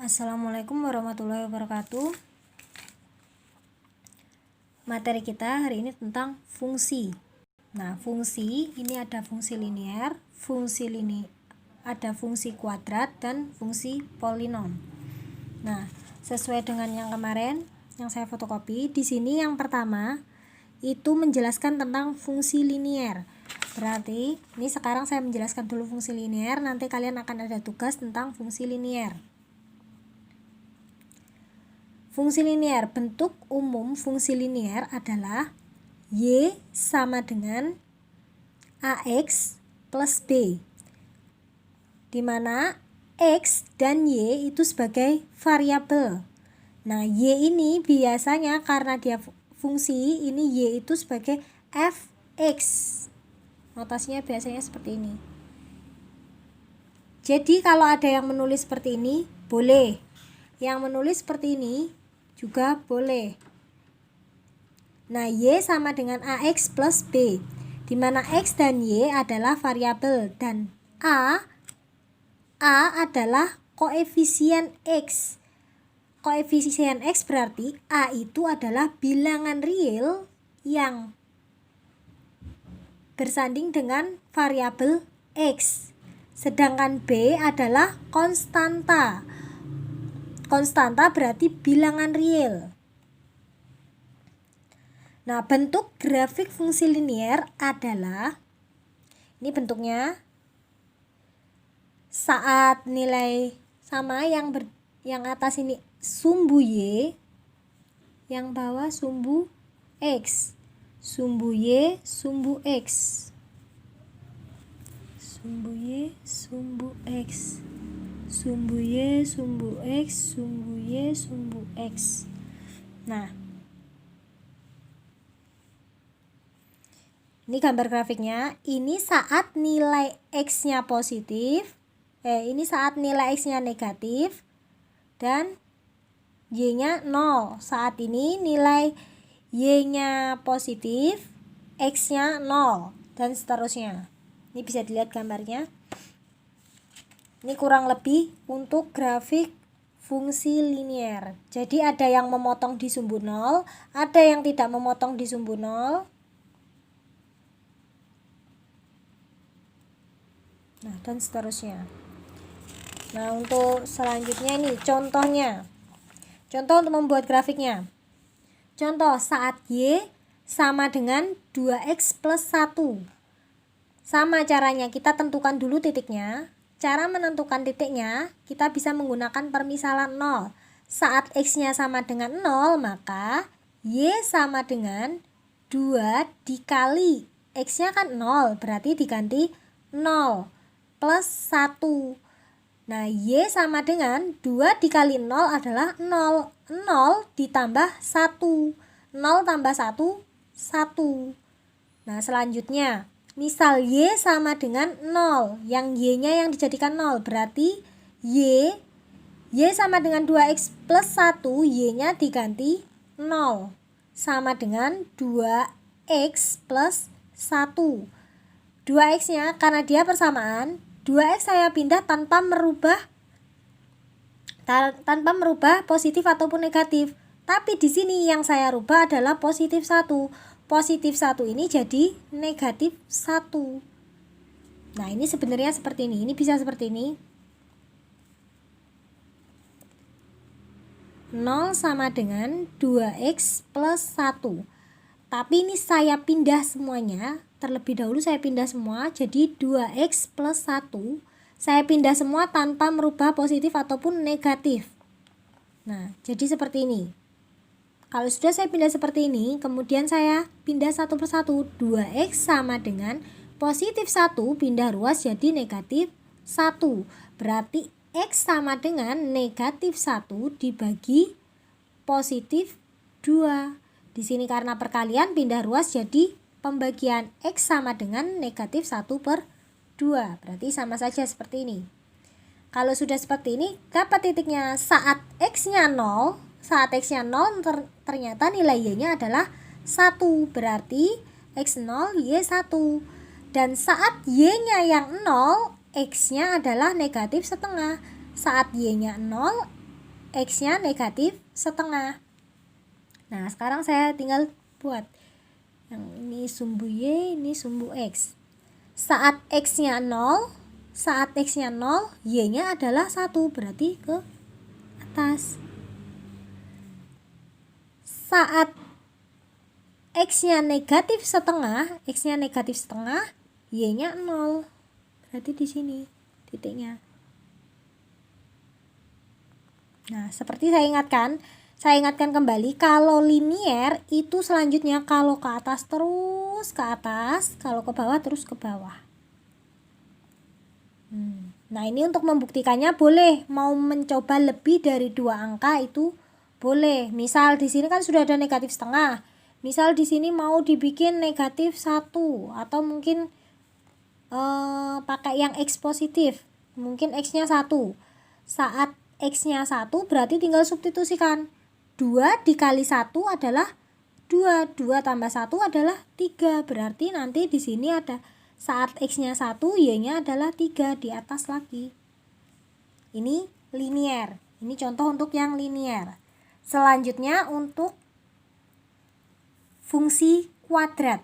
Assalamualaikum warahmatullahi wabarakatuh. Materi kita hari ini tentang fungsi. Nah, fungsi ini ada fungsi linear, ada fungsi kuadrat dan fungsi polinom. Nah, sesuai dengan yang kemarin yang saya fotokopi, di sini yang pertama itu menjelaskan tentang fungsi linear. Berarti ini sekarang saya menjelaskan dulu fungsi linear, nanti kalian akan ada tugas tentang fungsi linear. Fungsi linear, bentuk umum fungsi linear adalah Y sama dengan AX plus B, di mana X dan Y itu sebagai variabel. Nah, Y ini biasanya karena dia fungsi, ini Y itu sebagai fx. Notasinya biasanya seperti ini. Jadi kalau ada yang menulis seperti ini, boleh. Yang menulis seperti ini juga boleh. Nah, Y sama dengan AX plus B, di mana X dan Y adalah variabel dan A adalah koefisien X. Koefisien X berarti A itu adalah bilangan real yang bersanding dengan variabel X. Sedangkan B adalah konstanta. Konstanta berarti bilangan real. Nah, bentuk grafik fungsi linear adalah, ini bentuknya saat nilai sama, yang atas ini sumbu Y, yang bawah sumbu X. Sumbu Y, sumbu X. Sumbu Y, sumbu X. Sumbu Y, sumbu X, sumbu Y, sumbu X. Nah, ini gambar grafiknya. Ini saat nilai X-nya positif, ini saat nilai X-nya negatif dan Y-nya 0. Saat ini nilai Y-nya positif, X-nya 0 dan seterusnya. Ini bisa dilihat gambarnya. Ini kurang lebih untuk grafik fungsi linear. Jadi ada yang memotong di sumbu 0, ada yang tidak memotong di sumbu 0. Nah, dan seterusnya. Nah, untuk selanjutnya ini contohnya. Contoh untuk membuat grafiknya. Contoh saat Y sama dengan 2X plus 1. Sama caranya, kita tentukan dulu titiknya. Cara menentukan titiknya, kita bisa menggunakan permisalan 0. Saat X-nya sama dengan 0, maka Y sama dengan 2 dikali X-nya kan 0, berarti diganti 0 plus 1. Nah, Y sama dengan 2 dikali 0 adalah 0. 0 ditambah 1. 0 tambah 1, 1. Nah, selanjutnya misal Y sama dengan 0, yang Y-nya yang dijadikan 0, berarti Y sama dengan 2X plus 1, Y-nya diganti 0, sama dengan 2X plus 1. 2X-nya karena dia persamaan, 2X saya pindah tanpa merubah positif ataupun negatif. Tapi di sini yang saya rubah adalah positif 1. Positif 1 ini jadi negatif 1. Nah, ini sebenarnya seperti ini. Ini bisa seperti ini. 0 sama dengan 2X plus 1. Tapi ini saya pindah semuanya. Terlebih dahulu saya pindah semua. Jadi 2X plus 1. Saya pindah semua tanpa merubah positif ataupun negatif. Nah, jadi seperti ini. Kalau sudah saya pindah seperti ini, kemudian saya pindah satu persatu. 2X sama dengan positif 1 pindah ruas jadi negatif 1. Berarti X sama dengan negatif 1 dibagi positif 2. Di sini karena perkalian pindah ruas jadi pembagian X sama dengan negatif 1 per 2. Berarti sama saja seperti ini. Kalau sudah seperti ini, dapat titiknya saat X-nya 0. Saat X-nya 0 ternyata nilai Y-nya adalah 1. Berarti X0 Y1. Dan saat Y-nya yang 0, X-nya adalah negatif setengah. Saat Y-nya 0, X-nya negatif setengah. Nah, sekarang saya tinggal buat yang ini sumbu Y, ini sumbu X. Saat X-nya 0, Y-nya adalah 1, berarti ke atas. Saat X-nya negatif setengah, Y-nya 0. Berarti di sini titiknya. Nah, seperti saya ingatkan kembali, kalau linier itu selanjutnya kalau ke atas terus ke atas, kalau ke bawah terus ke bawah. Nah, ini untuk membuktikannya boleh mau mencoba lebih dari 2 angka itu boleh. Misal di sini kan sudah ada negatif setengah. Misal di sini mau dibikin negatif 1 atau mungkin pakai yang X positif. Mungkin X-nya 1. Saat X-nya 1 berarti tinggal substitusikan. 2 dikali 1 adalah 2. 2 tambah 1 adalah 3. Berarti nanti di sini ada saat X-nya 1, Y-nya adalah 3 di atas lagi. Ini linier. Ini contoh untuk yang linier. Selanjutnya untuk fungsi kuadrat.